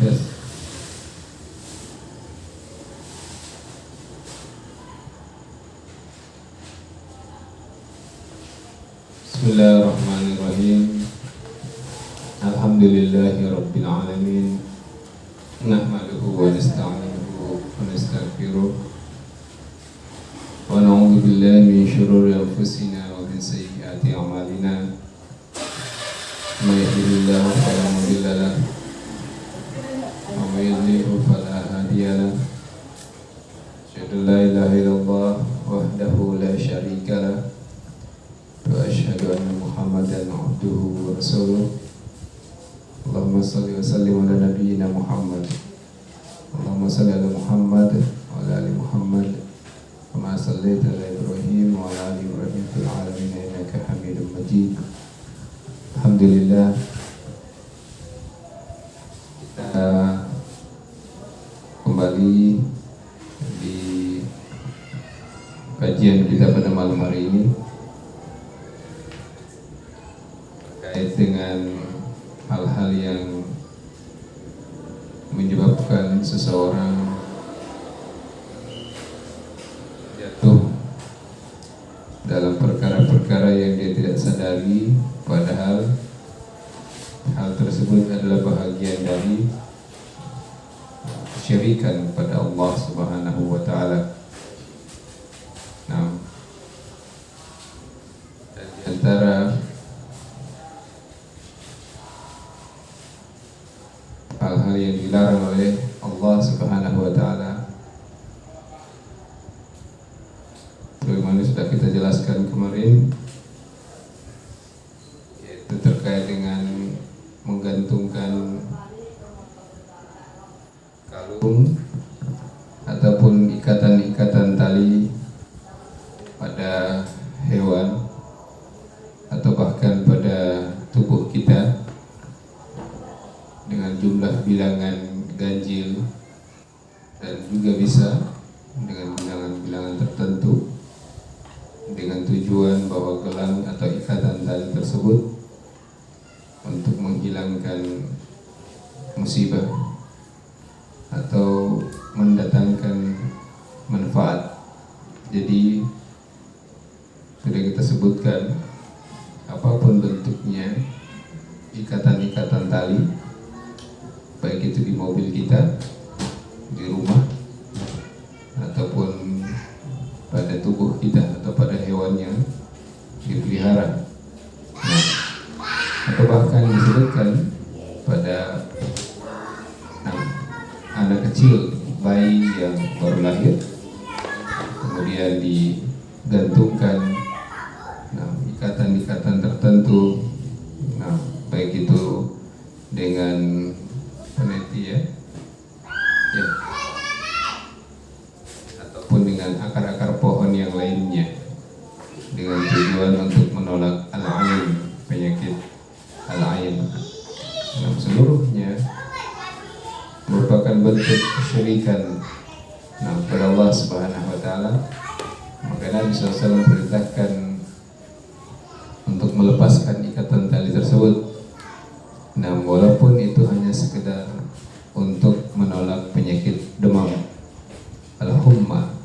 Tes. Bismillahirrahmanirrahim. Alhamdulillahi rabbil alamin. Nahmaduhu wa nasta'inuhu wa nastaghfiruh. Wa na'udzu billahi min shururi anfusina wa min sayyiati a'malina. May yahdihillahu fala mudilla lahu wa may yudlil fala hadiya lahu. Asyhadu an la ilaha illallah wahdahu la syarika lahu wa asyhadu anna Muhammadan abduhu wa rasuluh. Allahumma shalli wa sallim ala nabiyyina Muhammad. Allahumma shalli ala Muhammad wa ala ali Muhammad kama shallaita ala Ibrahim wa ala ali Ibrahim fil alamin innaka Hamidum Majid. Alhamdulillah, kita kembali di kajian kita pada malam hari ini terkait dengan hal-hal yang menyebabkan seseorang jatuh dalam perkara-perkara yang dia tidak sadari, padahal hal tersebut adalah bahagian dari kesyirikan pada Allah Subhanahu wa taala. Nah, dan di antara hal-hal yang dilarang oleh Allah Subhanahu wa taala, sebagaimana sudah kita jelaskan kemarin, yaitu terkait dengan menggantungkan kalung ataupun ikatan-ikatan tali pada hewan atau bahkan pada tubuh kita dengan jumlah bilangan ganjil, dan juga bisa dengan bilangan-bilangan tertentu dengan tujuan bahwa gelang atau ikatan tali tersebut untuk menghilangkan musibah atau mendatangkan manfaat. Jadi sudah kita sebutkan, apapun bentuknya ikatan-ikatan tali, baik itu di mobil kita, di rumah, ataupun pada tubuh kita atau pada hewan yang dipelihara, atau bahkan disebutkan pada anak kecil, bayi yang baru lahir, kemudian digantungkan ikatan-ikatan tertentu, baik itu dengan peniti ya, ataupun dengan akar-akar pohon yang lainnya, dengan tujuan untuk menolak al-ain, penyakit al-ain. Seluruhnya merupakan bentuk kesyirikan pada Allah Subhanahu wa taala. Maka Nabi SAW perintahkan untuk melepaskan ikatan tali tersebut. Walaupun itu hanya sekedar untuk menolak penyakit demam, al-humma.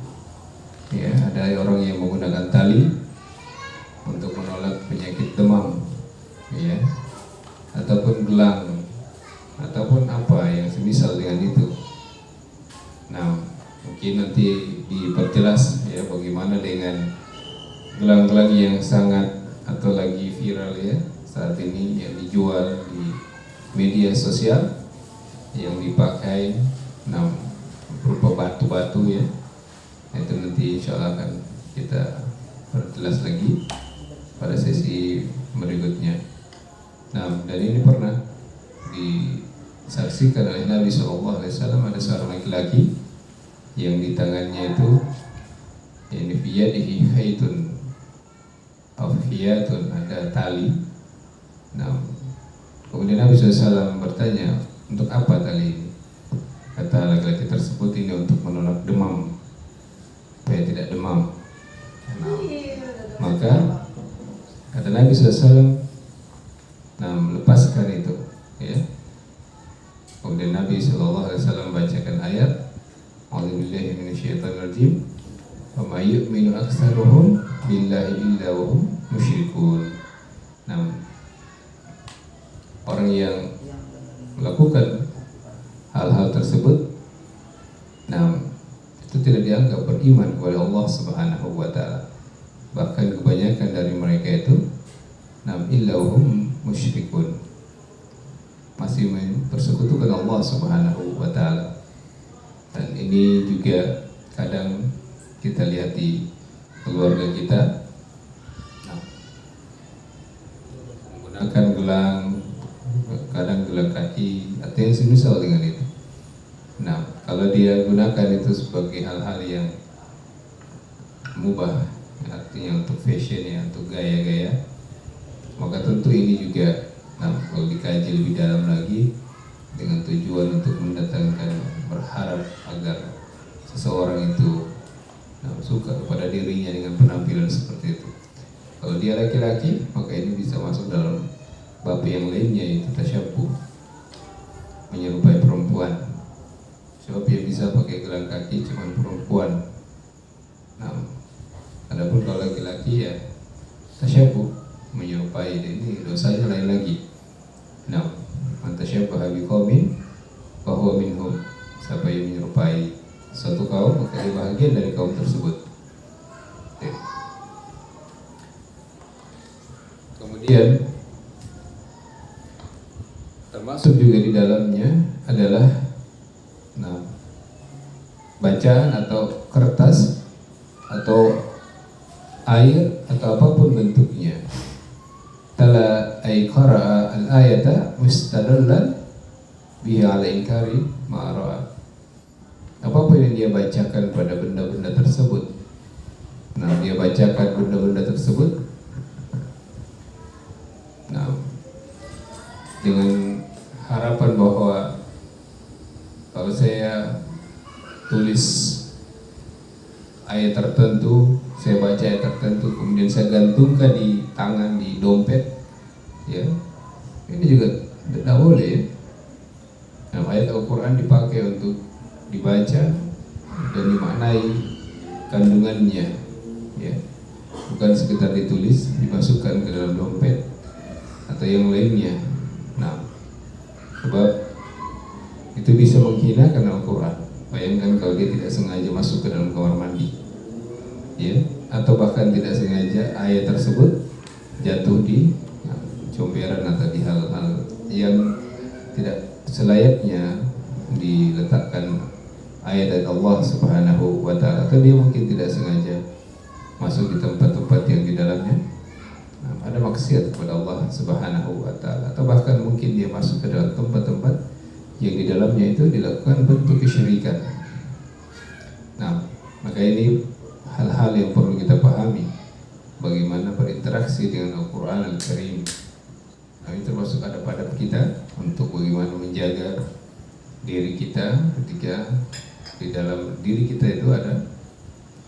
Ya, ada orang yang menggunakan tali untuk menolak penyakit demam, ya, ataupun gelang, ataupun apa yang semisal dengan itu. Mungkin nanti diperjelas ya bagaimana dengan gelang-gelang yang sangat atau lagi viral ya saat ini, yang dijual di media sosial, yang dipakai berupa batu-batu ya. Itu nanti insya Allah akan kita perjelas lagi pada sesi berikutnya. Dan ini pernah disaksikan oleh Nabi SAW. Ada seorang laki-laki yang di tangannya itu biyadihi khaytun aw khiyatun, ada tali. Kemudian Nabi SAW bertanya, untuk apa tali ini? Kata laki-laki tersebut, ini untuk menolak demam, supaya tidak demam. Maka kata Nabi SAW, lepaskan itu ya. Kemudian Nabi Nabi sallallahu alaihi wasallam bacakan ayat A'udzubillahi minasyaitonirrajim. Wa may yu'minu aktsaruhum billahi illa wa hum musyrikun. Nah, orang yang melakukan hal-hal tersebut, nah, itu tidak dianggap beriman kepada Allah Subhanahu wa taala. Bahkan kebanyakan dari mereka itu illa wa hum musyrikun, masih mempersekutukan Allah Subhanahu wa taala. Dan ini juga kadang kita lihat di keluarga kita, menggunakan gelang, kadang gelang kaki atau yang semisal dengan itu. Nah, kalau dia gunakan itu sebagai hal-hal yang mubah, artinya untuk fashion ya, untuk gaya-gaya, maka tentu ini juga kalau dikaji lebih dalam lagi dengan tujuan untuk mendatangkan, berharap agar seseorang itu suka kepada dirinya dengan penampilan seperti itu. Kalau dia laki-laki, maka ini bisa masuk dalam bab yang lainnya, yaitu tasyabbuh, menyerupai perempuan. Sebab yang bisa pakai gelang kaki cuma perempuan. Nah, adapun kalau laki-laki ya tasyabbuh, menyerupai, dan ini dosanya lain lagi. Nah, man tasyabbaha biqaumin fa huwa minhum. Siapa yang menyerupai suatu kaum, maka dia bahagian dari kaum tersebut. Kemudian termasuk juga di dalamnya adalah bacaan atau kertas atau air atau apapun bentuknya. Tala ay qara'a al-ayata mustadallan bihi ala inkari ma ra'a. Apapun yang dia bacakan pada benda-benda tersebut, dia bacakan benda-benda tersebut dengan harapan bahwa kalau saya tulis ayat tertentu, saya baca ayat tertentu, kemudian saya gantungkan di tangan, di dompet, ya, ini juga tidak boleh ya. Nah, ayat Al-Quran dipakai untuk dibaca dan dimaknai kandungannya, ya, bukan sekedar ditulis, dimasukkan ke dalam dompet atau yang lainnya. Nah, sebab itu bisa menghinakan Al-Quran. Bayangkan kalau dia tidak sengaja masuk ke dalam kamar mandi, ya, atau bahkan tidak sengaja ayat tersebut jatuh di comberan atau di hal-hal yang tidak selayaknya diletakkan ayat Allah Subhanahu wa taala, atau dia mungkin tidak sengaja masuk di tempat-tempat yang di dalamnya ada maksiat kepada Allah Subhanahu wa taala, atau bahkan mungkin dia masuk ke dalam tempat-tempat yang di dalamnya itu dilakukan bentuk kesyirikan. Nah, maka ini hal-hal yang perlu kita pahami, bagaimana berinteraksi dengan Al-Quran Al-Karim. Nah, ini termasuk ada pada kita untuk bagaimana menjaga diri kita ketika di dalam diri kita itu ada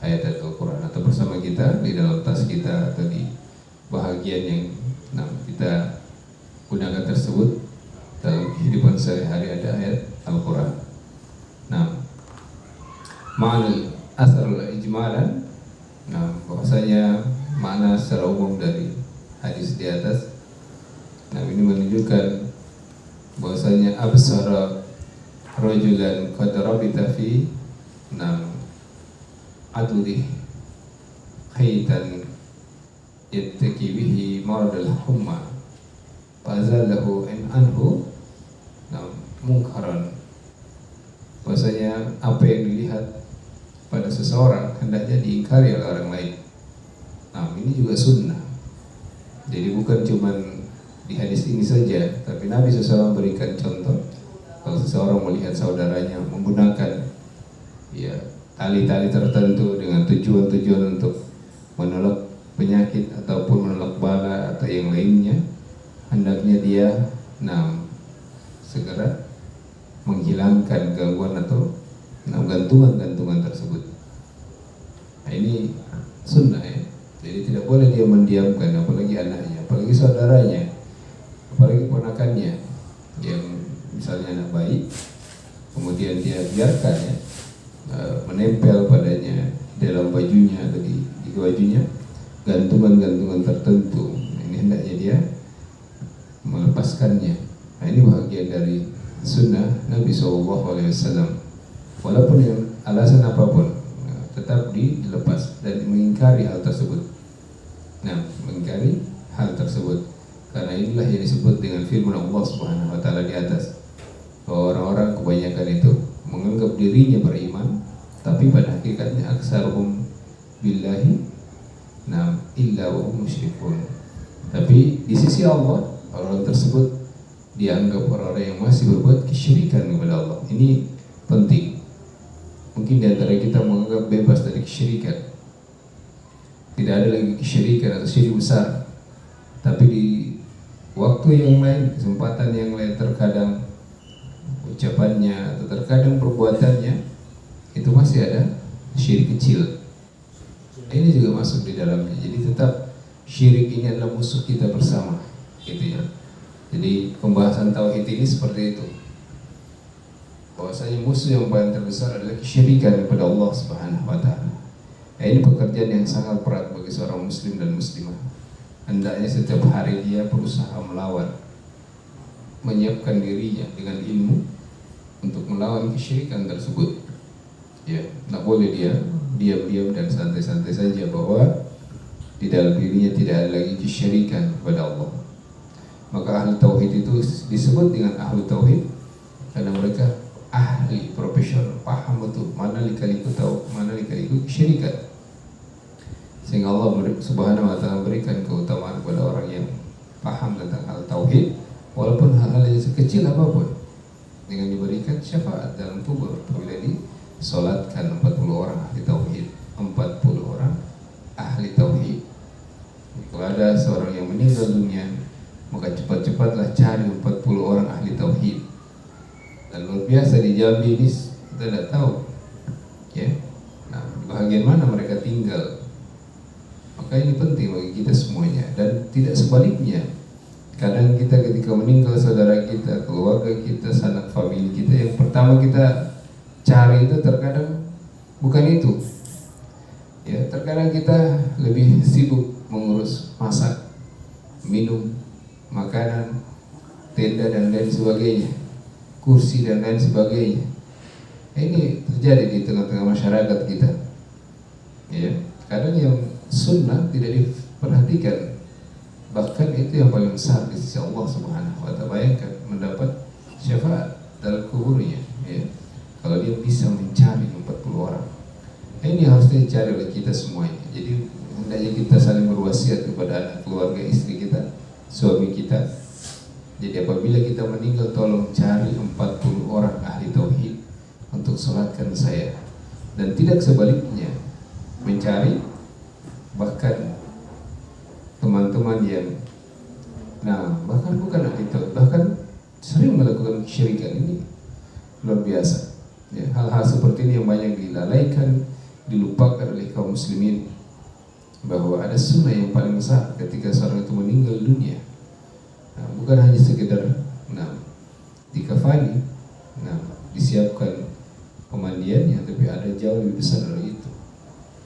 ayat Al-Quran, atau bersama kita di dalam tas kita atau di bahagian yang kita gunakan tersebut dalam kehidupan sehari-hari ada ayat Al-Quran. Nah, makna asal ijmalan, bahwasanya makna secara umum dari hadis di atas, ini menunjukkan bahwasanya absara rajulan qad rabita fi adudih khaitan yattaki bihi maradul humma fazalahu in anhu mungkaran. Bahwasanya apa yang dilihat pada seseorang hendaknya diingkari oleh orang lain. Nah, ini juga sunnah. Jadi bukan cuman di hadis ini saja, tapi Nabi SAW berikan contoh kalau seseorang melihat saudaranya menggunakan ya tali-tali tertentu dengan tujuan-tujuan untuk menolak penyakit ataupun menolak bala atau yang lainnya, hendaknya dia segera menghilangkan gangguan atau gantungan-gantungan tersebut. Nah, ini sunnah ya. Jadi tidak boleh dia mendiamkan, apalagi anaknya, apalagi saudaranya, apalagi ponakannya yang misalnya anak bayi, kemudian dia biarkan ya menempel padanya dalam bajunya atau di bajunya gantungan-gantungan tertentu. Ini hendaknya dia melepaskannya. Nah, ini bagian dari sunnah Nabi SAW. Walaupun yang alasan apapun, tetap dilepas dan mengingkari hal tersebut. Nah, mengingkari hal tersebut karena inilah yang disebut dengan firman Allah Subhanahu wa taala di atas. Bahwa orang-orang kebanyakan itu menganggap dirinya beriman, tapi pada hakikatnya aksaruhum billahi illa wa hum musyrikun. Tapi di sisi Allah, orang tersebut dianggap orang-orang yang masih berbuat kesyirikan kepada Allah. Ini penting. Mungkin di antara kita menganggap bebas dari kesyirikan, tidak ada lagi kesyirikan atau syirik besar. Tapi di waktu yang lain, kesempatan yang lain, terkadang ucapannya atau terkadang perbuatannya itu masih ada syirik kecil. Ini juga masuk di dalamnya. Jadi tetap syirik ini adalah musuh kita bersama, gitu ya. Jadi pembahasan tauhid ini seperti itu. Bahwasanya musuh yang paling terbesar adalah kesyirikan kepada Allah Subhanahu wa taala. Ini pekerjaan yang sangat berat bagi seorang muslim dan muslimah. Hendaknya setiap hari dia berusaha melawan, menyiapkan dirinya dengan ilmu untuk melawan kesyirikan tersebut. Ya, tak boleh dia diam-diam dan santai-santai saja bahwa di dalam dirinya tidak ada lagi kesyirikan kepada Allah. Maka ahli tauhid itu disebut dengan ahli tauhid karena mereka ahli, profesional, paham betul mana lika-liku tahu, mana lika-liku kesyirikan. Sehingga Allah Subhanahu wa taala berikan keutamaan kepada orang yang paham tentang hal tauhid, walaupun hal-hal yang sekecil apapun, dengan diberikan syafaat dalam kubur apabila disolatkan 40 orang ahli tauhid, 40 orang ahli tauhid. Kalau ada seorang yang meninggal dunia, maka cepat-cepatlah cari 40 orang ahli tauhid. Dan luar biasa di Jambi ini kita tidak tahu, ya. Nah, bagian mana mereka tinggal. Maka ini penting bagi kita semuanya, dan tidak sebaliknya. Kadang kita ketika meninggal saudara kita, keluarga kita, sanak famili kita, yang pertama kita cari itu terkadang bukan itu. Ya, terkadang kita lebih sibuk mengurus masak, minum, makanan, tenda dan lain sebagainya, kursi dan lain sebagainya. Ini terjadi di tengah-tengah masyarakat kita. Ya, kadang yang sunnah tidak diperhatikan. Bahkan itu yang paling besar di sisi Allah Subhanahu wa taala. Bayangkan mendapat syafaat dalam kuburnya, ya. Kalau dia bisa mencari 40 orang. Ini harus dicari oleh kita semuanya. Jadi hendaknya kita saling berwasiat kepada anak, keluarga, istri kita, suami kita. Jadi apabila kita meninggal, tolong cari 40 orang ahli tauhid untuk sholatkan saya. Dan tidak sebaliknya, mencari bahkan teman-teman yang bahkan bukan ahli tauhid, bahkan sering melakukan kesyirikan. Ini luar biasa. Ya, hal-hal seperti ini yang banyak dilalaikan, dilupakan oleh kaum muslimin, bahwa ada sunnah yang paling besar ketika seorang itu meninggal dunia. Bukan hanya sekedar dikafani, disiapkan pemandiannya, tapi ada jauh lebih besar dari itu,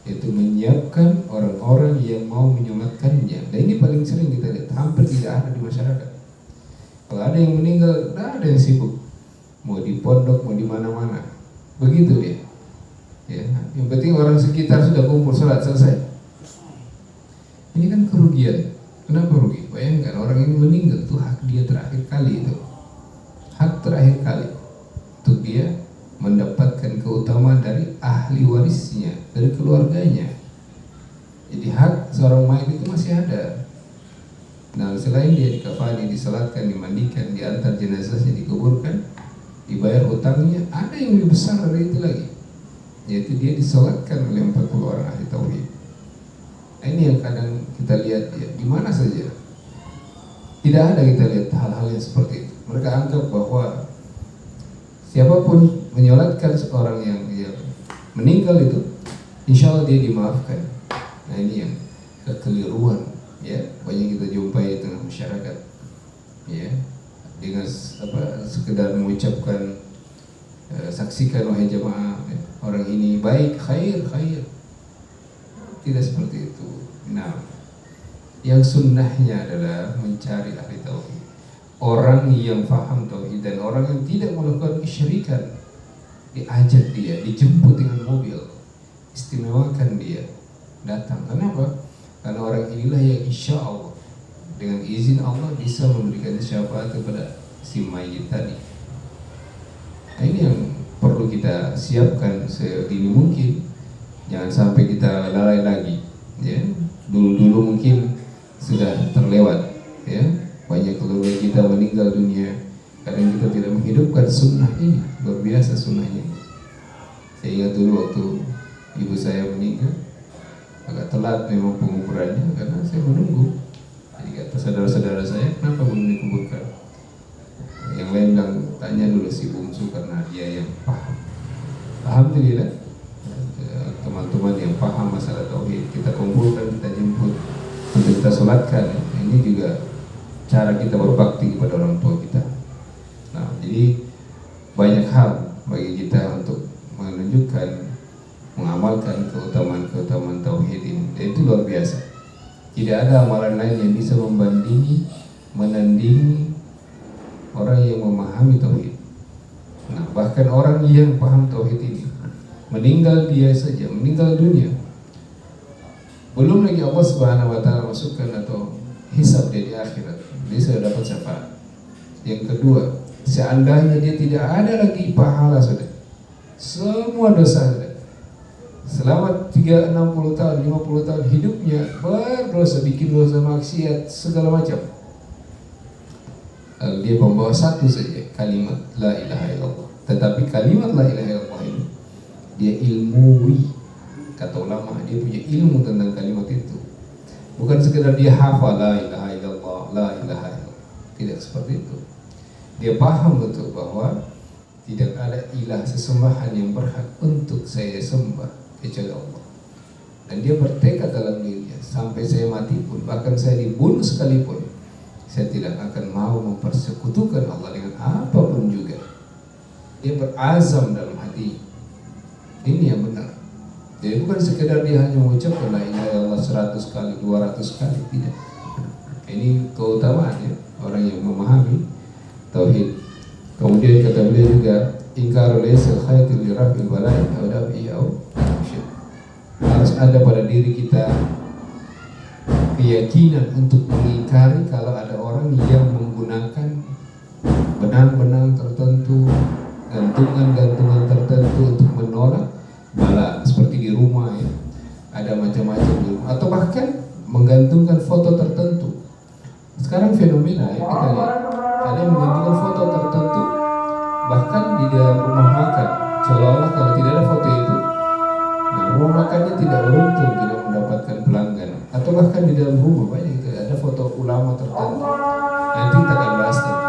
yaitu menyiapkan orang-orang yang mau menyolatkannya. Dan ini paling sering kita lihat, hampir tidak ada di masyarakat. Kalau ada yang meninggal, tidak ada yang sibuk, mau di pondok, mau di mana-mana, begitu dia. Ya, yang penting orang sekitar sudah kumpul sholat selesai. Ini kan kerugian. Kenapa rugi? Bayangkan orang ini meninggal, itu hak dia terakhir kali itu. Hak terakhir kali untuk dia mendapatkan keutamaan dari ahli warisnya, dari keluarganya. Jadi hak seorang mayit itu masih ada. Nah, selain dia dikafani, disalatkan, dimandikan, diantar jenazahnya, dikuburkan, dibayar hutangnya, ada yang lebih besar dari itu lagi, yaitu dia disolatkan oleh 40 orang ahli tauhid. Ini yang kadang kita lihat ya, di mana saja tidak ada kita lihat hal-hal yang seperti itu. Mereka anggap bahwa siapapun menyolatkan seorang yang meninggal itu, insya Allah dia dimaafkan. Nah, ini yang kekeliruan, ya, banyak kita jumpai di tengah masyarakat, ya, dengan sekedar mengucapkan saksikan wahai jemaah, orang ini baik, khair. Tidak seperti itu. Nah, yang sunnahnya adalah mencari ahli tauhid, orang yang paham tauhid dan orang yang tidak melakukan kesyirikan. Diajak dia, dijemput dengan mobil, istimewakan dia datang. Kenapa? Karena orang inilah yang insya Allah dengan izin Allah bisa memberikan syafaat kepada si mayit tadi. Nah, ini yang perlu kita siapkan sedini mungkin. Jangan sampai kita lalai lagi, ya. Dulu mungkin sudah terlewat, ya. Banyak keluarga kita meninggal dunia, kadang kita tidak menghidupkan sunnah ini. Luar biasa sunnahnya. Saya ingat dulu waktu ibu saya meninggal, agak telat memang penguburannya karena saya menunggu. Jadi kata saudara-saudara saya, kenapa belum dikuburkan? Yang lain bilang, tanya dulu si bungsu karena dia yang paham. Alhamdulillah, teman-teman yang paham masalah tauhid kita kumpulkan, kita jemput untuk kita sholatkan. Ini juga cara kita berbakti kepada orang tua kita. Nah, jadi banyak hal bagi kita untuk menunjukkan, mengamalkan keutamaan tauhid ini. Dan itu luar biasa. Tidak ada amalan lain yang bisa membandingi, menandingi orang yang memahami tauhid. Nah, bahkan orang yang paham tauhid ini meninggal dia saja, meninggal dunia, belum lagi Allah Subhanahu wa taala masukkan atau hisab dia di akhirat, dia sudah dapat syafaat. Yang kedua, seandainya dia tidak ada lagi pahala, sudah semua dosa sudah. Selama 60 tahun, 50 tahun hidupnya berdosa, bikin dosa, maksiat, segala macam. Lalu dia membawa satu saja, kalimat la ilaha illallah. Tetapi kalimat la ilaha illallah ini dia ilmui, kata ulama, dia punya ilmu tentang kalimat itu. Bukan sekedar dia hafal la ilaha illallah, la ilaha illallah. Tidak seperti itu. Dia paham betul bahwa tidak ada ilah sesembahan yang berhak untuk saya sembah kecuali Allah. Dan dia bertekad dalam dirinya, sampai saya mati pun, bahkan saya dibunuh sekalipun, saya tidak akan mau mempersekutukan Allah dengan apapun juga. Dia berazam dalam hati. Ini yang benar. Jadi bukan sekedar dia hanya mengucapkan la ilaha illallah 100 kali, 200 kali, tidak. Ini keutamaannya orang yang memahami tauhid. Kemudian kata beliau juga, ingkar laysa khaytul li raf'il bala'i aw daf'i aw syirk. Harus ada pada diri kita keyakinan untuk mengingkari kalau ada orang yang menggunakan benang-benang tertentu, gantungan-gantungan tertentu untuk menolak bala, seperti di rumah ya, ada macam-macam di rumah, atau bahkan menggantungkan foto tertentu. Sekarang fenomena ya, kita lihat ada yang menggantungkan foto tertentu bahkan di dalam rumah makan, seolah-olah kalau tidak ada foto itu, nah rumah makannya tidak beruntung, tidak mendapatkan pelanggan. Atau bahkan di dalam rumah banyak itu ada foto ulama tertentu. Nanti kita akan bahas nanti.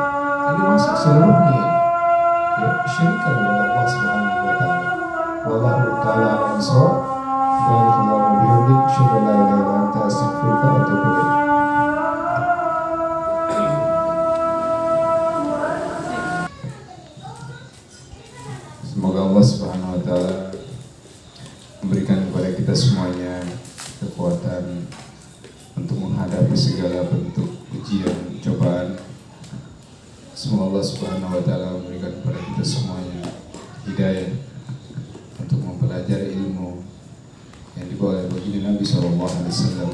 Ini masuk seluruhnya ini. Ya, syirikan kepada Allah Subhanahu wa taala. Wallahu taala a'lam bishawab. Subhanallahu wa bihamdihi, asyhadu an la ilaha illa anta, astaghfiruka wa atubu ilaik. Semoga Allah Subhanahu wa taala memberikan kepada kita semuanya kekuatan untuk menghadapi segala bentuk ujian, cobaan. Semoga Allah Subhanahu wa taala memberikan kepada kita semuanya hidayah untuk mempelajari ilmu yang dibawa oleh baginda Nabi sallallahu alaihi wasallam.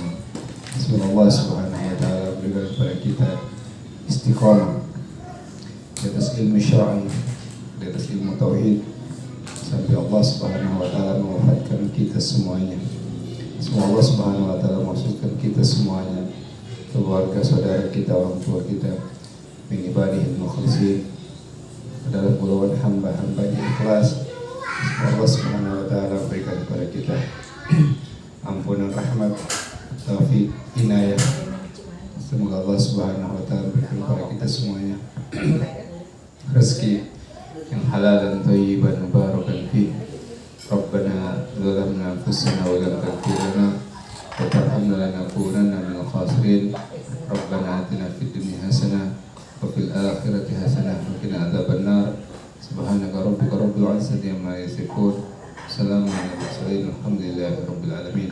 Semoga Allah Subhanahu wa taala memberikan kepada kita istiqamah di atas ilmu syar'i, di atas ilmu tauhid, sampai Allah Subhanahu wa taala mewafatkan kita semuanya. Semoga Allah Subhanahu wa taala masukkan kita semuanya, keluarga, saudara kita, orang tua kita, min ibadihil mukhlisin, adalah golongan hamba-hamba yang ikhlas. Semoga Allah Subhanahu wa taala berikan kepada kita ampunan, rahmat, taufik, inayah. Semoga Allah Subhanahu wa taala berikan kepada kita semuanya rezeki yang halal dan thayyiban mubarakan fihi. Rabbana zalamna anfusana wa lam taghfir lana wa tarhamna lanakunanna minal khasirin. Rabbana atina fid dunya hasanah wa fil akhirati hasanah wa qina adzabannar. Subhanaka rabbika rabbil Siti amma yasifun. Assalamualaikum warahmatullahi wabarakatuh. Alhamdulillahirabbil alamin.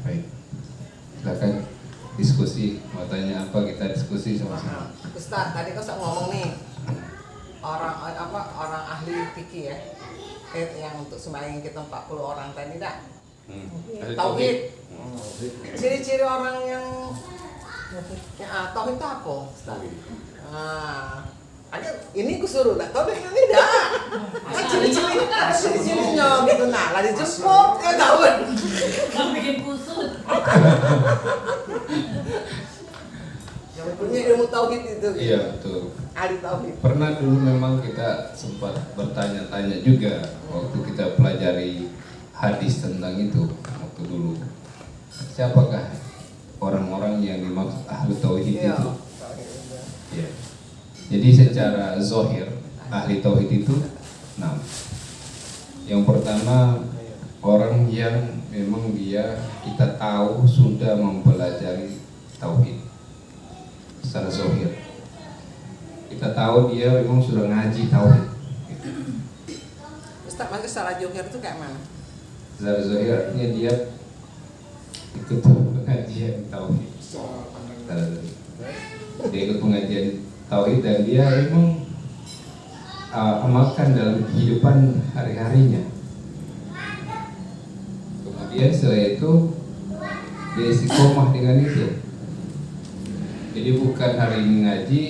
Baik. Silakan diskusi, mau tanya apa kita diskusi sama-sama. Ustaz, tadi kau ngomong nih orang ahli fikih ya, yang untuk sembahyang kita 40 orang tadi dah. Tauhid. Ciri-ciri orang yang tauhid itu apa, Ustaz? Ada ini kusuruh dah, tahu deh yang tidak. Ciri-cirinya gitu nah, lah dijemput ya tahu. Nggak bikin kusut. Yang punya ilmu tauhid itu. Iya betul. Ahli tauhid. Pernah dulu memang kita sempat bertanya-tanya juga waktu kita pelajari hadis tentang itu waktu dulu. Siapakah orang-orang yang dimaksud ahli tauhid itu? Iya. Jadi secara zahir ahli tauhid itu 6. Yang pertama orang yang memang kita tahu sudah mempelajari tauhid secara zahir. Kita tahu dia memang sudah ngaji tauhid. Ustaz, maksud secara zahir itu kayak mana? Secara zahir artinya dia ikut pengajian tauhid. Dia ikut pengajian tauhid dan dia memang amalkan dalam kehidupan hari-harinya. Kemudian setelah itu dia istiqomah dengan itu. Jadi bukan hari ini ngaji,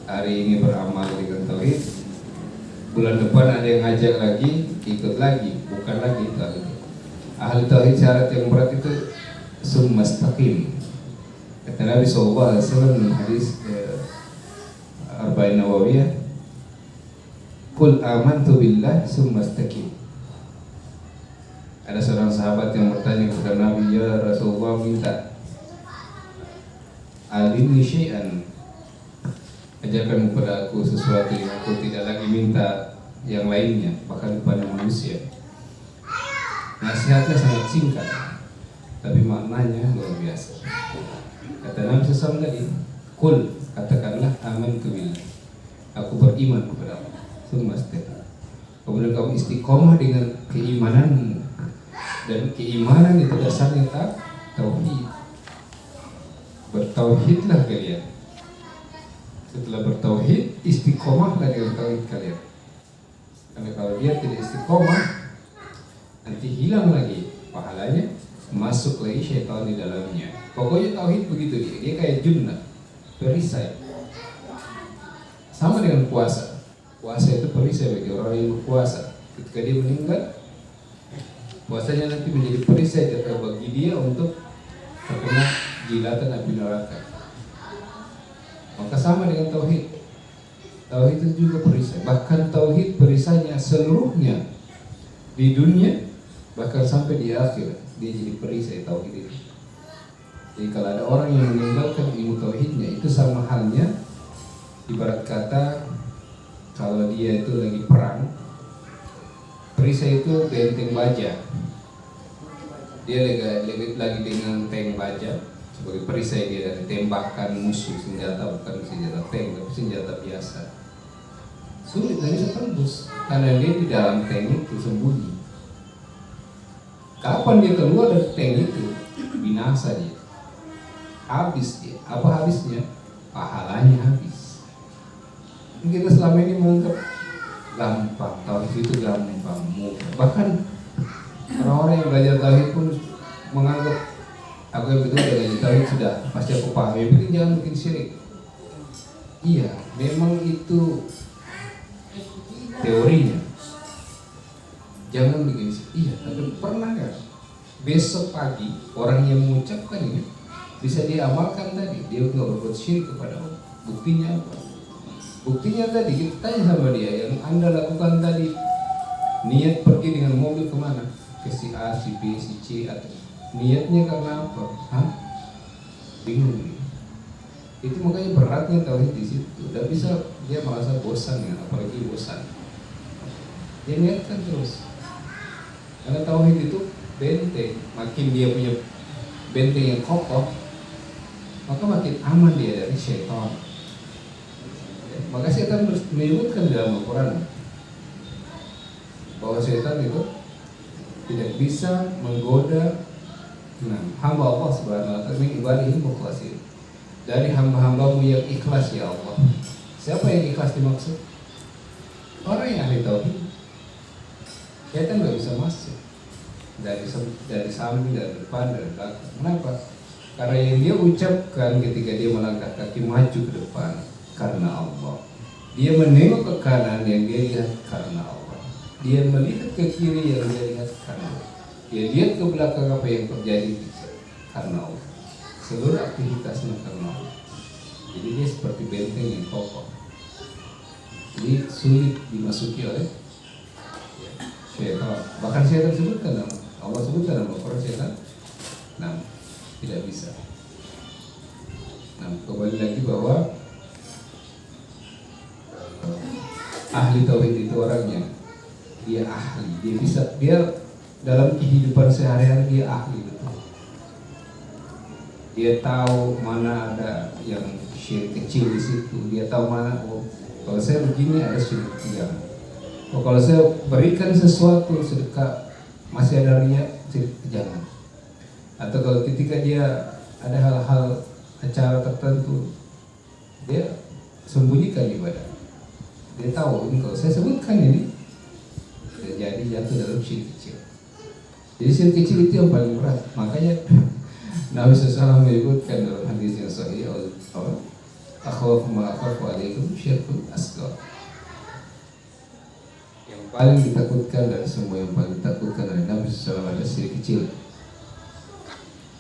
hari ini beramal dengan tauhid, bulan depan ada yang ngajak lagi, ikut lagi, bukan lagi tauhid. Ahli tauhid syarat yang berat itu summastaqim. Kata Nabi SAW dalam hadis Arba'in Nawawiyah, Qul amantu billah summastaqim. Ada seorang sahabat yang bertanya kepada Nabi, ya Rasulullah, minta alimni syai'an, ajarkan kepada aku sesuatu yang aku tidak lagi minta yang lainnya, bahkan kepada manusia. Nasihatnya sangat singkat, tapi maknanya luar biasa. Kata Nabi SAW tadi, Qul, katakanlah amantu billah, aku beriman kepada Allah. Summastaqim. Kemudian kamu istiqomah dengan keimananmu, dan keimanan itu dasarnya tauhid. Bertauhidlah kalian. Setelah bertauhid, istiqomahlah dengan tauhid kalian. Karena kalau dia tidak istiqomah, nanti hilang lagi pahalanya, masuk lagi syaitan di dalamnya. Pokoknya tauhid begitu dia kayak junnah, perisai. Sama dengan puasa. Puasa itu perisai bagi orang yang berpuasa. Ketika dia meninggal, puasanya nanti menjadi perisai bagi dia untuk terkena jilatan api neraka. Maka sama dengan tauhid. Tauhid itu juga perisai. Bahkan tauhid perisainya seluruhnya di dunia, bahkan sampai di akhir dia jadi perisai tauhid itu. Jadi kalau ada orang yang meninggalkan ilmu tauhidnya, itu sama halnya ibarat kata kalau dia itu lagi perang, perisai itu benteng baja. Dia lagi dengan tank baja sebagai perisai dia dari tembakan musuh, senjata bukan senjata tank tapi senjata biasa. Sulit nggak bisa tembus karena dia di dalam tank itu sembunyi. Kapan dia keluar dari tank itu, binasa dia, habis dia. Apa habisnya? Pahalanya habis. Kita selama ini menganggap gampang, tauhid itu gampang, mudah. Bahkan orang-orang yang belajar tauhid pun menganggap aku yang betul belajar tauhid sudah pasti aku paham. Yang penting jangan bikin syirik. Iya, memang itu teorinya. Jangan bikin syirik. Iya, tapi pernah nggak besok pagi orang yang mengucapkan ini bisa diamalkan tadi? Dia nggak berbuat syirik kepada Allah. Buktinya apa? Buktinya tadi kita tanya sama dia, yang Anda lakukan tadi, niat pergi dengan mobil kemana? Ke si A, si B, si C, atau niatnya karena apa? Hah? Bingung nih. Itu makanya beratnya tauhid di situ. Tidak bisa dia merasa bosan ya, apalagi bosan. Dia niatkan terus. Karena tauhid itu benteng, makin dia punya benteng yang kokoh, maka makin aman dia dari syaitan. Maka setan menyebutkan dalam Al-Quran, bahwa setan itu tidak bisa menggoda hamba Allah Subhanahu wa taala min ibadihi mukhlasin. Dari hamba-hambamu yang ikhlas ya Allah. Siapa yang ikhlas dimaksud? Orang yang ahli tauhid. Setan nggak bisa masuk dari samping, dari depan, dari belakang. Kenapa? Karena yang dia ucapkan ketika dia melangkah kaki maju ke depan karena Allah. Dia menengok ke kanan yang dia lihat karena Allah. Dia melihat ke kiri yang dia lihat karena Allah. Dia lihat ke belakang apa yang terjadi karena Allah. Seluruh aktivitasnya karena Allah. Jadi dia seperti benteng yang kokoh. Jadi sulit dimasuki oleh syaitan. Bahkan syaitan sebutkan nama Allah, sebutkan nama orang syaitan. Tidak bisa. Kembali lagi bahwa ahli tauhid itu orangnya dia ahli, dia dalam kehidupan sehari-hari dia ahli betul. Dia tahu mana ada yang syirik kecil di situ, dia tahu mana kalau saya begini ada syirik jangan. Kalau saya berikan sesuatu sedekah masih ada riya, syirik jangan. Atau kalau ketika dia ada hal-hal acara tertentu dia sembunyikan ibadah. Dia tahu ini kalau saya sebutkan ini terjadi jatuh dalam syirik kecil. Jadi syirik kecil itu yang paling berat. Makanya Nabi SAW menyebutkan dalam hadis yang sahih, akhwafu ma akhafu alaikum syirkun asghar. Yang paling ditakutkan dari semua yang paling ditakutkan dari Nabi SAW adalah syirik kecil.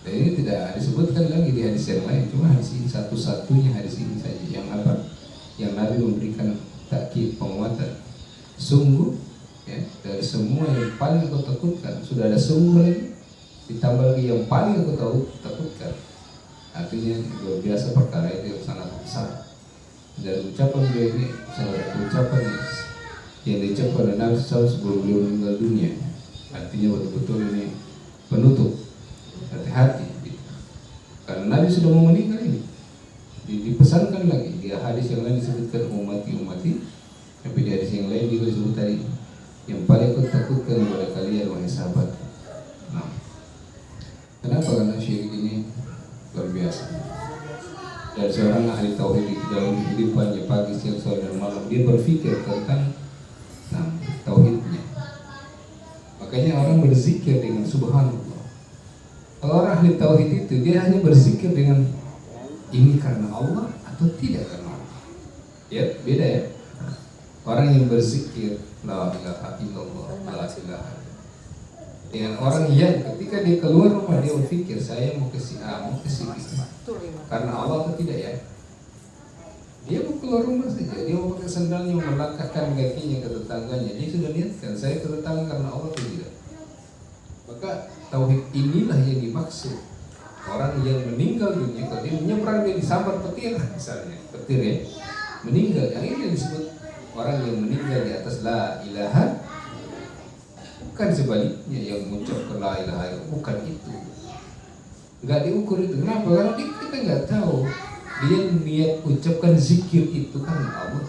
Dan ini tidak disebutkan lagi di hadis yang lain, cuma hadis ini satu-satunya hadis ini saja yang Nabi memberikan takkid penguatan. Sungguh ya, dari semua yang paling aku takutkan sudah ada sungguh lagi, ditambah lagi yang paling aku takutkan. Artinya luar biasa perkara itu yang sangat besar. Dan ucapan beliau ini salah satu ucapan yang diucapkan oleh Nabi SAW sebelum beliau meninggal dunia. Artinya betul-betul ini penutup. Hati-hati gitu. Karena Nabi sudah mau meninggal ini dipesankan lagi di hadis yang lain disebutkan umati, tapi di hadis yang lain juga disebut tadi yang paling aku takutkan kepada kalian wahai sahabat. Kenapa? Karena syirik ini luar biasa. Dan seorang ahli tauhid di dalam kehidupannya pagi, siang, sore dan malam dia berpikir tentang tauhidnya. Makanya orang berzikir dengan subhanallah. Kalau orang ahli tauhid itu dia hanya berzikir dengan ini karena Allah atau tidak karena Allah. Ya, beda ya. Orang yang berzikir la ilaha illallah, la ilaha. Dengan orang yang ketika dia keluar rumah dia berpikir saya mau ke si A, mau ke si B. Karena Allah atau tidak ya. Dia mau keluar rumah saja, dia mau pakai sandalnya, mau melangkahkan kakinya ke tetangganya. Dia sudah niatkan saya ke tetangga karena Allah atau tidak. Maka tauhid inilah yang dimaksud. Orang yang meninggal dunia, kalau dia menyeberang dia disambar petir misalnya, petir ya, meninggal. Yang ini disebut orang yang meninggal di atas la ilaha. Bukan sebaliknya yang mengucapkan la ilaha, bukan itu. Enggak diukur itu. Kenapa? Karena kita nggak tahu dia niat ucapkan zikir itu kan Allah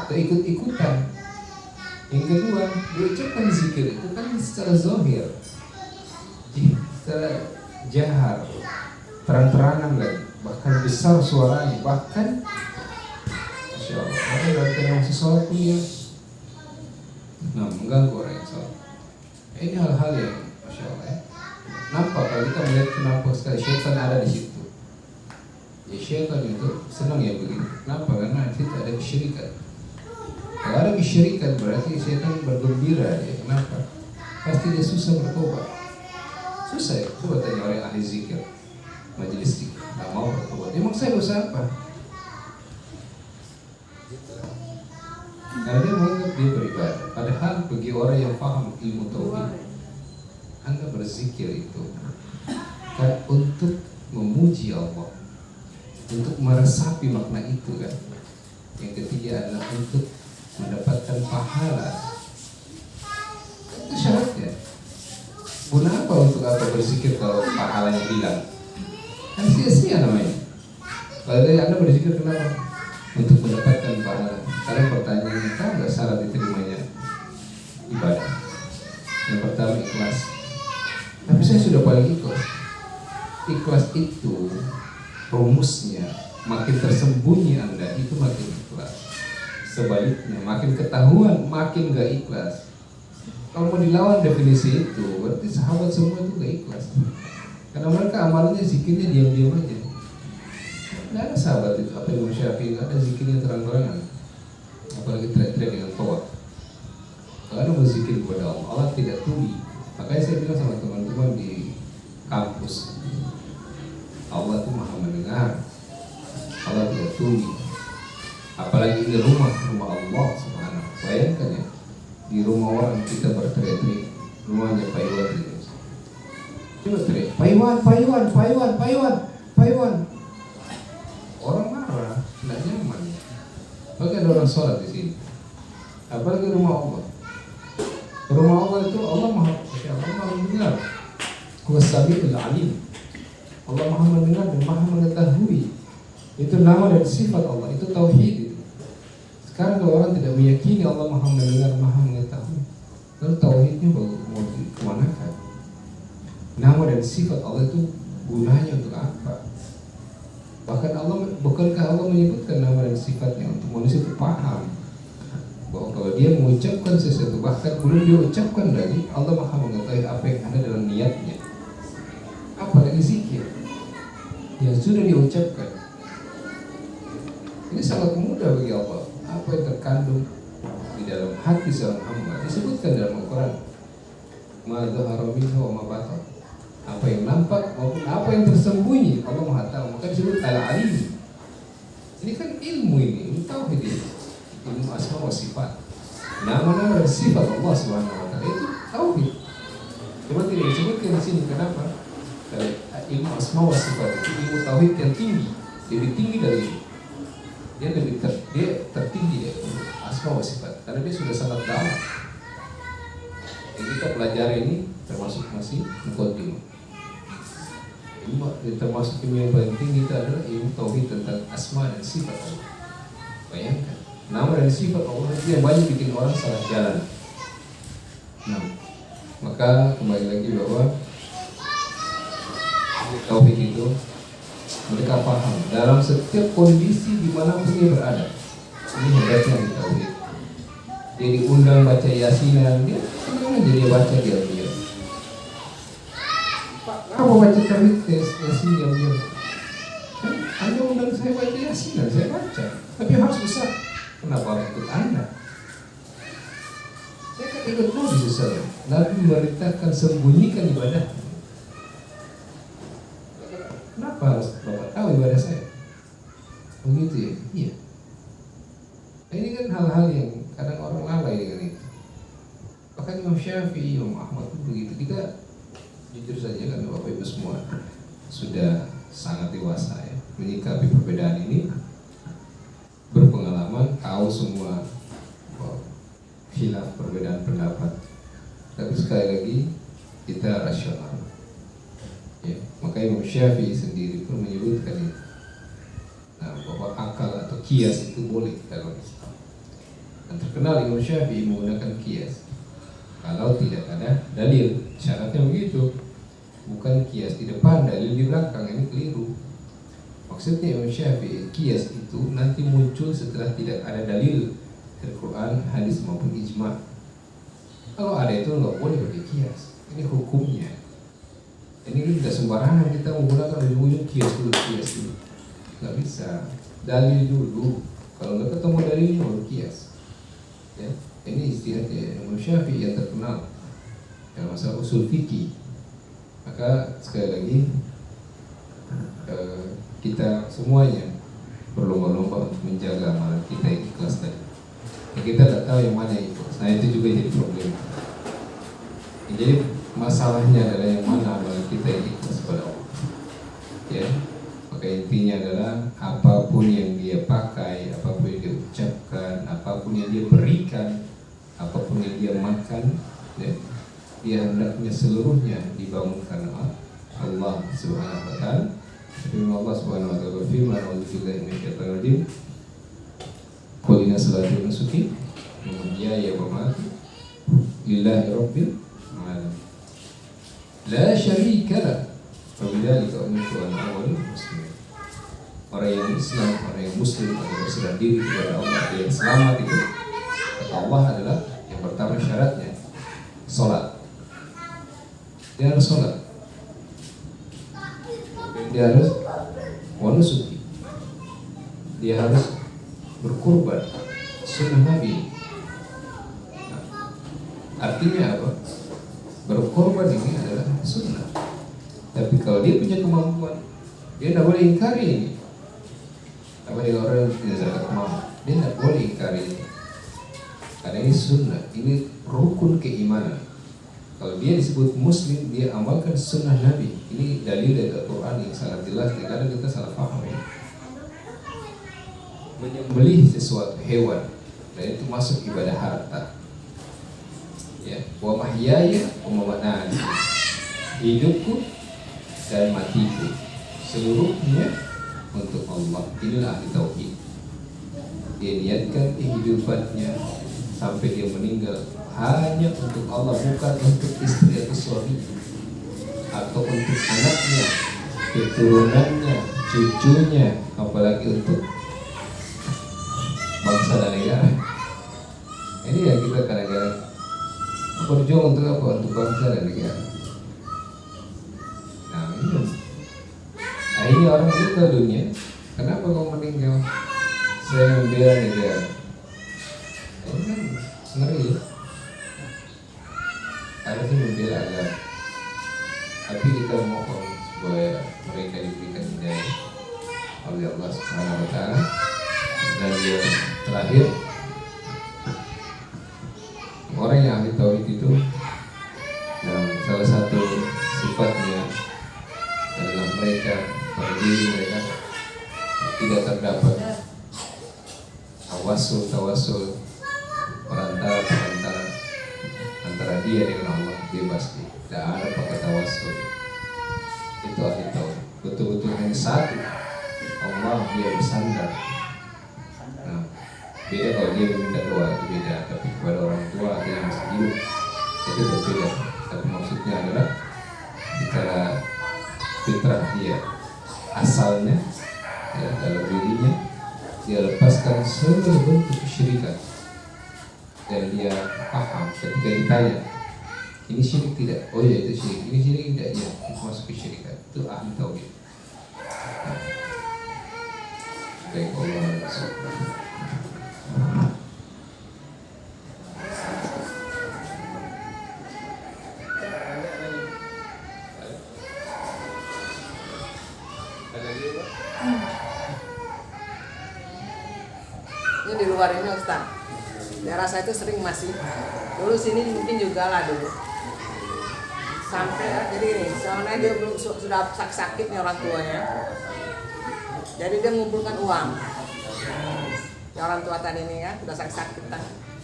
atau ikut-ikutan. Yang kedua, dia ucapkan zikir itu kan secara zahir, secara jahar, terang-terangan lagi, bahkan besar suaranya, bahkan Masya Allah, orang berarti yang sesuatu yang mengganggu orang yang sholat. Ini hal-hal yang Masya Allah ya. Nampak kalau kita melihat kenapa sekali syaitan ada di situ. Ya syaitan itu senang ya begini. Kenapa? Karena di situ ada kesyirikan. Kalau ada kesyirikan berarti syaitan bergembira ya. Kenapa? Pasti dia susah bertobat. Susah ya. Coba tanya orang ahli zikir, majelis zikir, nggak mau bertobat. Emang saya dosa apa? Karena dia menganggap dia beribadah. Padahal bagi orang yang paham ilmu tauhid, Anda berzikir itu kan untuk memuji Allah, untuk meresapi makna itu kan. Yang ketiga adalah untuk mendapatkan pahala. Itu syaratnya. Guna apa untuk apa berzikir kalau pahalanya hilang? Kan sia-sia namanya. Kalau dari Anda berzikir kenapa? Untuk mendapatkan pahala. Sekarang pertanyaannya, tahu nggak syarat diterimanya ibadah? Yang pertama ikhlas. Tapi saya sudah paling ikhlas. Ikhlas itu rumusnya, makin tersembunyi Anda itu makin ikhlas. Sebaliknya, makin ketahuan makin gak ikhlas. Kalau mau dilawan definisi itu, berarti sahabat semua itu gak ikhlas. Karena mereka amalannya zikirnya diam-diam aja. Tidak ada sahabat itu, apa yang Syafi'i, nggak ada zikirnya terang-terangan. Apalagi teriak-teriak dengan tawaf. Kalau ada berzikir kepada Allah, Allah tidak tuli. Makanya saya bilang sama teman-teman di kampus, Allah itu maha mendengar, Allah tidak tuli. Apalagi ini rumah Allah subhanahu. Bayangkan ya, di rumah orang kita berteriak-teriak, rumahnya Pak Iwan ini. Coba teriak, Pak Iwan. Orang marah, tidak nyaman. Maka ada orang sholat di sini. Apalagi rumah Allah. Rumah Allah itu Allah maha mendengar. Kuas-sami'ul alim. Allah maha mendengar dan maha mengetahui. Itu nama dan sifat Allah. Itu tauhid itu. Sekarang kalau orang tidak meyakini Allah maha mendengar, maha mengetahui, lalu tauhidnya mau kemanakan? Nama dan sifat Allah itu gunanya untuk apa? Bahkan bukankah Allah menyebutkan nama dan sifatnya untuk manusia itu paham bahwa kalau dia mengucapkan sesuatu, bahkan belum dia ucapkan lagi, Allah maha mengetahui apa yang ada dalam niatnya. Apalagi zikir yang sudah diucapkan, ini sangat mudah bagi Allah. Apa yang terkandung di dalam hati seorang hamba disebutkan dalam Al-Quran. Ma dhahara minhu wa ma batan. Apa yang nampak maupun apa yang tersembunyi, Allah Maha tahu. Maka disebut al-alim. Ini kan ilmu ini tauhid ini. Ilmu asma wa sifat. Nama-nama dan sifat Allah Subhanahu wa taala itu tauhid. Cuma tidak disebutkan di sini. Kenapa? Karena ilmu asma wa sifat itu ilmu tauhid yang tinggi, lebih tinggi dari ini. Dia tertinggi dari asma wa sifat karena dia sudah sangat dalam. Yang kita pelajari ini termasuk masih muqaddimah. Termasuk ilmu yang paling tinggi itu adalah ilmu tauhid tentang asma dan sifat Allah. Bayangkan, nama dan sifat Allah itu yang banyak bikin orang salah jalan. Nah, maka kembali lagi bahwa tauhid itu mereka paham dalam setiap kondisi dimanapun dia berada. Ini hebatnya di tauhid. Dia diundang baca yasinan, dia senang aja dia baca diam-diam. Apa baca tauhid yasin diam-diam? Anda undang saya baca yasinan, saya baca. Tapi harus besar. Kenapa harus ikut Anda? Saya kan ikut Nabi SAW. Nabi memerintahkan sembunyikan ibadah. Kenapa harus Bapak tahu ibadah saya? Begitu ya? Iya. Nah, ini kan hal-hal yang kadang orang lalai dengan itu. Bahkan Imam Syafi'i, Imam Ahmad pun begitu. Kita jujur saja karena Bapak Ibu semua sudah sangat dewasa ya, menyikapi perbedaan ini, berpengalaman, tahu semua khilaf perbedaan pendapat. Tapi sekali lagi kita rasional. Ya, maka Imam Syafi'i sendiri pun menyebutkan itu. Nah, bahwa akal atau kias itu boleh dalam Islam. Dan terkenal Imam Syafi'i menggunakan kias. Kalau tidak ada dalil, syaratnya begitu. Bukan kias di depan, dalil di belakang, ini keliru. Maksudnya Imam Syafi'i, kias itu nanti muncul setelah tidak ada dalil dari Quran, hadis maupun ijma'. Kalau ada itu nggak boleh pakai kias. Ini hukumnya. Ini kan tidak sembarangan kita menggunakan ujung-ujung kias dulu. Nggak bisa. Dalil dulu. Kalau nggak ketemu dalil baru kias. Ya, ini istilahnya Imam Syafi'i yang terkenal dalam masalah usul fikih. Maka sekali lagi kita semuanya berlomba-lomba untuk menjaga amalan kita yang ikhlas tadi. Kita tidak tahu yang mana yang ikhlas. Nah itu juga jadi problem. Jadi masalahnya adalah yang mana amalan kita yang ikhlas pada Allah. Ya, maka intinya adalah apapun yang dia pakai, apapun yang dia ucapkan, apapun yang dia berikan, apapun yang dia makan, ya, dia hendaknya seluruhnya dibangun karena Allah Subhanahu wa taala. Firman Allah Subhanahu wa taala berfirman, "A'udzubillahi minasyaitonir rajim. Qul inna salati wa nusuki wa mahyaya wa mamati lillahi rabbil La syarika lah. Fabidhalika umirtu an awwalul muslimin. Orang yang Islam, orang yang Muslim, orang yang berserah diri kepada Allah, dia yang selamat itu, kata Allah adalah yang pertama syaratnya sholat. Dia harus sholat. Dia harus wanusuki. Dia harus berkurban. Sunnah Nabi. Nah, artinya apa? Berkorban ini adalah sunnah. Tapi kalau dia punya kemampuan, dia tidak boleh ingkari ini. Apa dia orang yang tidak zakat mal, dia tidak boleh ingkari ini. Karena ini sunnah, ini rukun keimanan. Kalau dia disebut Muslim, dia amalkan sunnah Nabi. Ini dalil dari Al-Quran yang sangat jelas. Kadang kita salah paham ya. Menyembelih sesuatu hewan, dan itu masuk ibadah harta. Ya, wa mahyaya wa mamati, hidupku dan matiku seluruhnya untuk Allah. Inilah ahli tauhid. Dia niatkan kehidupannya sampai dia meninggal hanya untuk Allah, bukan untuk istri atau suami, atau untuk anaknya, keturunannya, cucunya, apalagi untuk bangsa dan negara. Ini yang kita kadang-kadang berjuang untuk apa? Untuk bangsa dan negara. Nah ini akhirnya orang meninggal dunia. Kenapa kau meninggal? Saya membela negara. Ini kan ngeri ya. Harusnya membela agama. Tapi kita mohon supaya mereka diberikan hidayah oleh Allah Subhanahu Wa Taala. Dan yang terakhir, orang yang ahli tauhid itu, yang salah satu sifatnya adalah mereka pada diri mereka tidak terdapat tawasul perantara antara dia dengan Allah, bebas, tidak ada pakai tawasul. Itu ahli tauhid, betul-betul hanya satu Allah, dia bersandar. Nah, beda kalau dia meminta doa, itu beda. Tapi kepada orang tua atau yang masih hidup itu berbeda. Tapi maksudnya adalah secara fitrah dia, asalnya ya, dalam dirinya dia lepaskan seluruh bentuk kesyirikan. Dan dia paham ketika ditanya, ini syirik tidak? Oh ya itu syirik. Ini syirik tidak? Ya itu masuk kesyirikan. Itu ahli tauhid. Baik Allah. Ini di luar ini Ustaz. Daerah saya itu sering masih. Dulu sini mungkin juga lah dulu. Sampai jadi ini, soalnya dia belum sudah sakit nih orang tuanya. Jadi dia mengumpulkan uang. Ya, orang tua tadi ini ya, sudah sakit kan.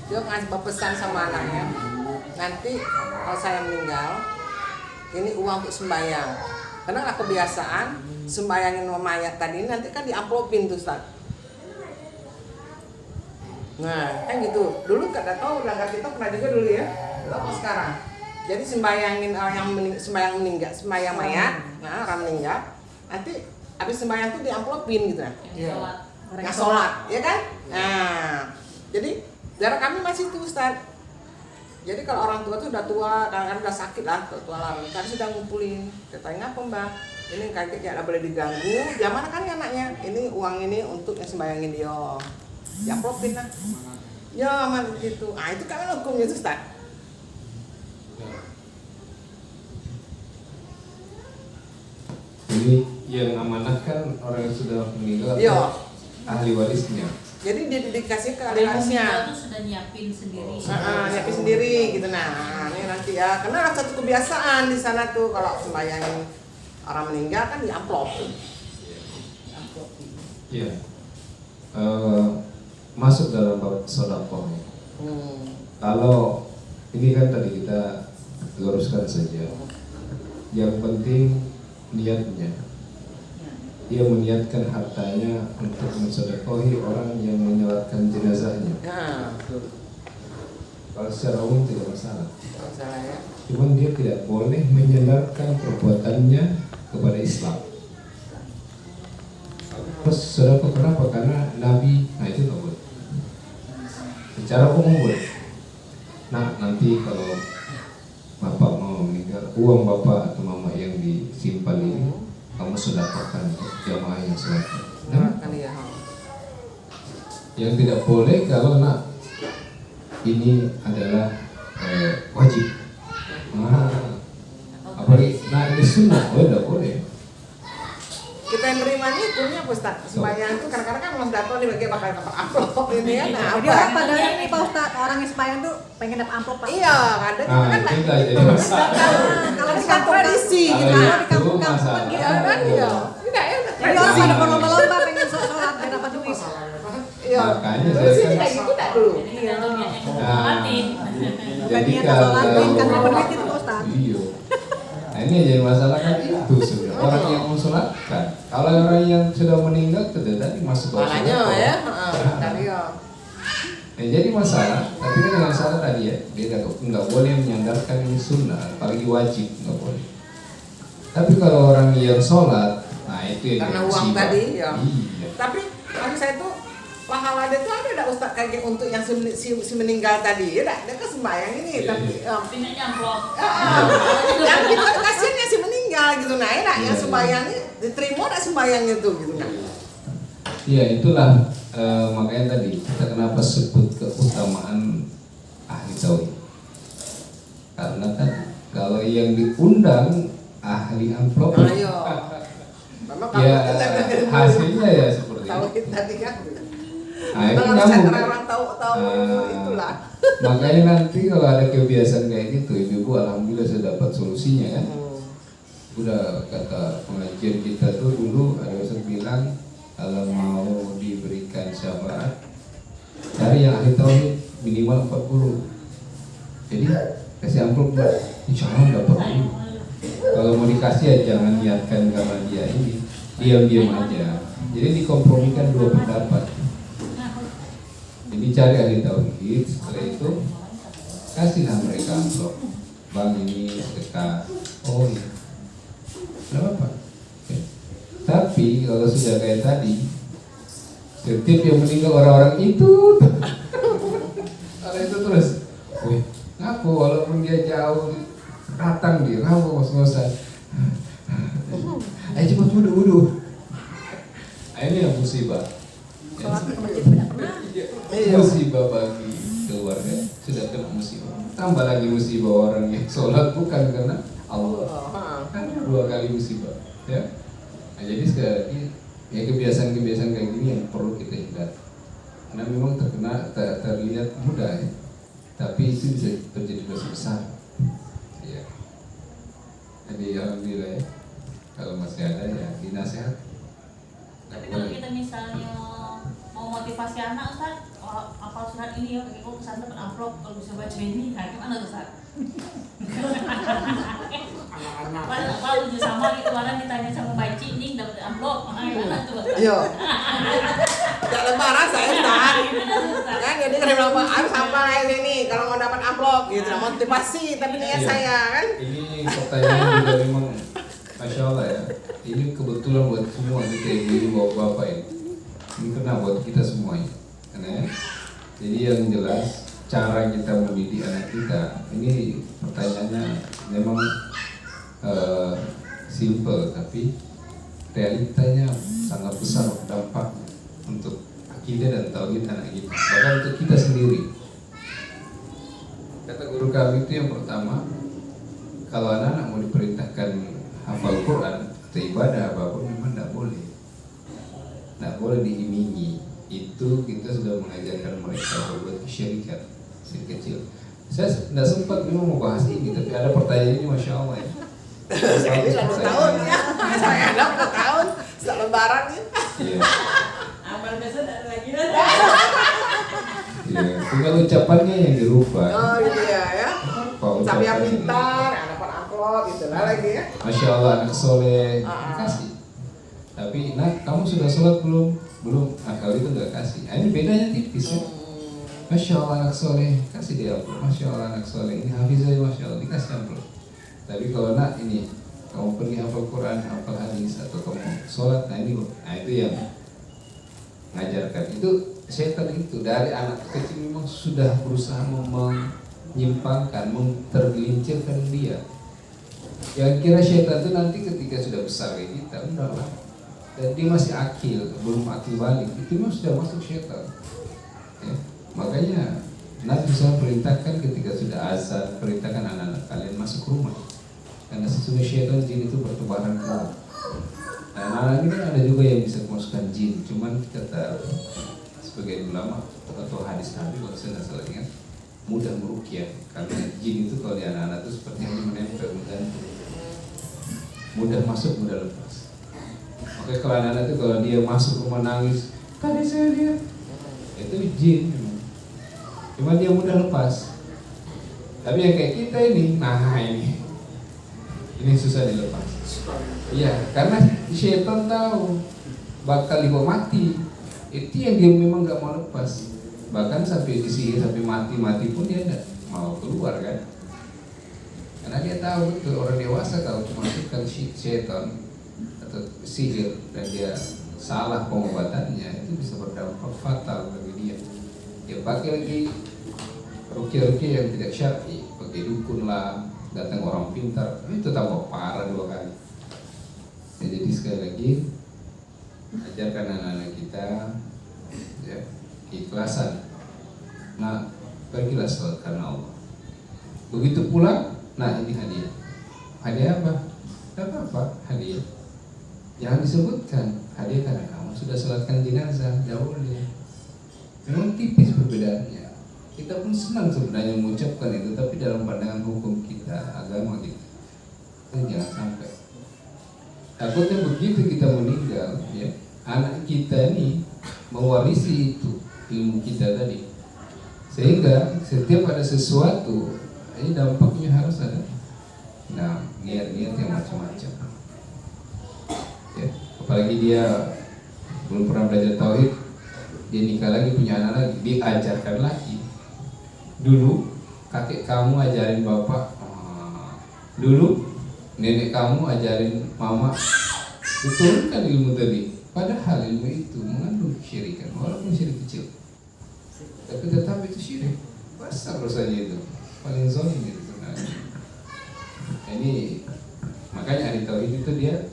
Dia ngasih pesan sama anaknya. Nanti kalau saya meninggal, ini uang untuk sembahyang. Karena nggak kebiasaan sembayangin mayat tadi nanti kan diamplopin tuh Ustaz. Nah, kan gitu. Dulu nggak tahu, langgar kita pernah juga dulu ya. Lalu sekarang. Jadi sembayangin sembayang mayat, nah orang meninggal. Nanti habis sembahyang tuh diamplopin gitu kan. Nggak sholat, ya kan? Nah, jadi daerah kami masih tuh Ustaz. Jadi kalau orang tua tuh udah tua, kadang-kadang udah sakit lah, tua lah. Kan sudah ngumpulin. Katanya apa Mbak? Ini kakek tidak boleh diganggu. Dia mana kan anaknya? Ini uang ini untuk yang sembayangin dia. Diamplopin lah. Ya, mana gitu. Ah itu kami hukumnya tuh Ustaz. Ini yang amanahkan orang yang sudah meninggal atau ahli warisnya. Jadi dia dikasih ke ahli warisnya. Itu sudah nyiapin sendiri. Nyiapin sendiri gitu. Nah, ini nanti ya. Karena satu kebiasaan di sana tuh kalau sembahyang orang meninggal kan diamplopin. Iya. Masuk dalam bab sedekah. Kalau ini kan tadi kita luruskan saja. Yang penting niatnya. Dia meniatkan hartanya untuk mensedekahi orang yang menyolatkan jenazahnya. Nah, kalau secara umum tidak masalah. masalah ya. Cuman dia tidak boleh menyandarkan perbuatannya kepada Islam. Terus saudara, kenapa? Karena Nabi, nah itu nggak boleh. Secara umum boleh. Nah nanti kalau bapak mau meninggal, uang bapak atau mama yang disimpan ini kamu sedekahkan untuk jamaah yang sholat. Nah, yang tidak boleh kalau nak ini adalah wajib. Apalagi nah ini sunnah, tidak boleh. Kita yang nerimanya hukumnya Pak Ustaz. Sembahyang itu kadang-kadang kan Mas Dato nih bagi bakal dapat amplop ini ya. Nah, jadi orang pada ini Pak Ustaz, orang yang sembahyang tuh pengen dapat amplop Pak. Iya, kadang kan kita jadi masalah. kalau di kantor tradisi gitu. Kalau di kampung-kampung kan gitu. Kan iya. Tidak ya. Jadi orang pada berlomba-lomba pengen sholat biar dapat duit. Iya. Makanya Dulu saya sih kan- tidak gitu tak dulu. Jadi Bukan sholatin kan kalau dapat duit itu Pak Ustaz. iya. Nah ini yang jadi masalah kan itu sebenarnya orang yang mensolatkan. Kalau orang yang sudah meninggal sudah tadi masuk Makanya ya, tadi ya. Nah, jadi masalah, tapi kan yang masalah tadi ya, dia nggak boleh menyandarkan ini sunnah, apalagi wajib nggak boleh. Tapi kalau orang yang sholat, nah itu yang Karena jadi uang musibah. tadi ya. Iya. Tapi maksud saya tuh pahala dia tuh ada enggak Ustaz kayak untuk yang si meninggal tadi ya dia kan sembahyang ini Iya, tapi iya. Pinanya amplop. yang kita kasihannya si meninggal gitu nah enak yang Iya, sembahyang ini diterima enggak sembahyangnya tuh gitu kan. Iya itulah makanya tadi kita kenapa sebut keutamaan ahli tauhid. Karena tadi kalau yang diundang ahli amplop, Ayo. Memang ya kalau hasilnya ya seperti itu. tauhid tadi kan. Nah, itu Memang harus nyambung. orang tahu itulah. Makanya nanti kalau ada kebiasaan kayak gitu, ibu alhamdulillah saya dapat solusinya kan. Udah kata pengajian kita tuh dulu ada ustaz bilang kalau mau diberikan syafaat cari yang ahli tauhid minimal 40. Jadi kasih amplop insya Allah dapat dulu. Kalau mau dikasih ya jangan niatkan karena dia ini diam-diam aja. Jadi dikompromikan dua pendapat. Jadi cari ahli tauhid, setelah itu kasihlah mereka amplop. Bang ini sedekah. Oh iya. Tidak apa-apa. Oke. Tapi kalau sudah kayak tadi, setiap yang meninggal orang-orang itu, orang itu terus, wih, ngaku walaupun dia jauh, datang dia, ngaku ngos-ngosan. Ayo cepat wudu. Ini yang musibah. Sholat ke masjid tidak pernah. Musibah bagi keluarga sudah kena musibah. Tambah lagi musibah orang yang sholat bukan karena Allah, kan dua kali musibah, ya. Nah, jadi sekali lagi ya kebiasaan-kebiasaan kayak gini yang perlu kita hindari. Karena memang terlihat mudah ya, tapi itu bisa terjadi dosa besar. Ya. Jadi alhamdulillah ya, kalau masih ada ya dinasihat. Tapi kalau kita misalnya mau motivasi anak Ustaz, apal surat ini ya, kayak kesan dapat amplop kalau bisa baca ini, nah gimana Ustaz? Kalau udah sama gitu, kemarin ditanya sama Baci, ini dapat amplop, gimana tuh Ustaz? Iya. Tidak lebaran saya Ustaz. Kan jadi kalau mau harus apa kayak ini kalau mau dapat amplop gitu motivasi tapi niat Iya. saya kan. Ini pertanyaan juga memang Masya Allah ya. Ini kebetulan buat semua kita ibu bapak ini. Ini kena buat kita semuanya. Karena ya, jadi yang jelas cara kita mendidik anak kita ini pertanyaannya memang simple tapi realitanya sangat besar dampaknya untuk akidah dan tauhid anak kita. Bahkan untuk kita sendiri. Kata guru kami itu yang pertama, kalau anak-anak mau diperintahkan hafal Quran atau ibadah apapun memang tidak boleh diiming-imingi. Itu kita sudah mengajarkan mereka berbuat kesyirikan dari kecil. Saya tidak sempat memang mau bahas ini, tapi ada pertanyaan ini Masya Allah ya. Saya ini 1 tahun ya. Saya ada 1 tahun sejak lebaran ya. Iya. Amal besok ada lagi Iya. Tinggal ucapannya yang dirubah. Oh gitu ya. Pak Sampai yang ucapannya. pintar, dapat amplop gitu lah lagi ya. Masya Allah anak soleh dikasih. Tapi kamu sudah sholat belum? Belum. Nah kalau itu nggak kasih. Nah, ini bedanya tipis ya. Masya Allah anak soleh, kasih dia amplop. Masya Allah anak soleh, ini hafizah Masya Allah, dikasih amplop. Tapi kalau nak ini, kamu pergi hafal Quran, hafal hadis, atau kamu sholat, nah ini, nah itu yang ngajarkan. Itu setan itu dari anak kecil memang sudah berusaha menyimpangkan, tergelincirkan dia. Yang kira setan itu nanti ketika sudah besar kayak kita, udah lah. Dan dia masih akil, belum akil balik, itu memang sudah masuk setan. Ya. Makanya Nabi bisa perintahkan ketika sudah azan, perintahkan anak-anak kalian masuk rumah. Karena sesungguhnya syaitan jin itu bertebaran keluar. Nah, anak-anak ini kan ada juga yang bisa memasukkan jin, cuman kata sebagai ulama atau hadis Nabi kalau saya tidak salah ingat, mudah meruqyah. Karena jin itu kalau di anak-anak itu seperti yang menempel, mudah masuk, mudah lepas. Oke, kalau anak-anak itu kalau dia masuk rumah nangis, tadi saya lihat, itu jin memang. Cuma dia mudah lepas. Tapi yang kayak kita ini, nah ini susah dilepas. Iya, karena syaitan tahu bakal dibawa mati. Itu yang dia memang gak mau lepas. Bahkan sampai disihir, sampai mati pun dia gak mau keluar kan. Karena dia tahu betul, orang dewasa kalau memasukkan syaitan atau sihir dan dia salah pengobatannya, itu bisa berdampak fatal bagi dia. Dia pakai lagi ruqyah-ruqyah yang tidak syar'i, pakai dukun lah, datang orang pintar, itu tambah parah 2 kali. Ya, jadi sekali lagi ajarkan anak-anak kita ya, keikhlasan. Nah, pergilah sholat karena Allah. Begitu pulang, nah ini hadiah. Hadiah apa? Tidak apa-apa, hadiah. Jangan disebutkan hadiah karena kamu sudah sholatkan jenazah, jauh boleh. Memang tipis perbedaannya. Kita pun senang sebenarnya mengucapkan itu, tapi dalam pandangan hukum kita, agama kita, itu jangan sampai. Takutnya begitu kita meninggal, ya, anak kita ini mewarisi itu ilmu kita tadi, sehingga setiap ada sesuatu, ini dampaknya harus ada. Nah, niat-niat yang macam-macam. Ya, apalagi dia belum pernah belajar tauhid, dia nikah lagi, punya anak lagi, diajarkan lagi. Dulu kakek kamu ajarin bapak, dulu nenek kamu ajarin mama, diturunkan ilmu tadi. Padahal ilmu itu mengandung kesyirikan, walaupun syirik kecil, tapi tetap itu syirik besar dosanya, itu paling zalim itu sebenarnya. Ini makanya ahli tauhid itu dia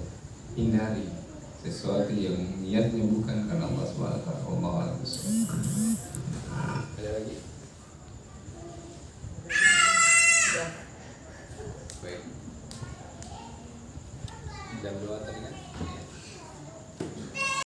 hindari sesuatu yang niatnya bukan karena Allah Subhanahu wa taala. Allah ada lagi? Baik. Jam 2 tadi kan?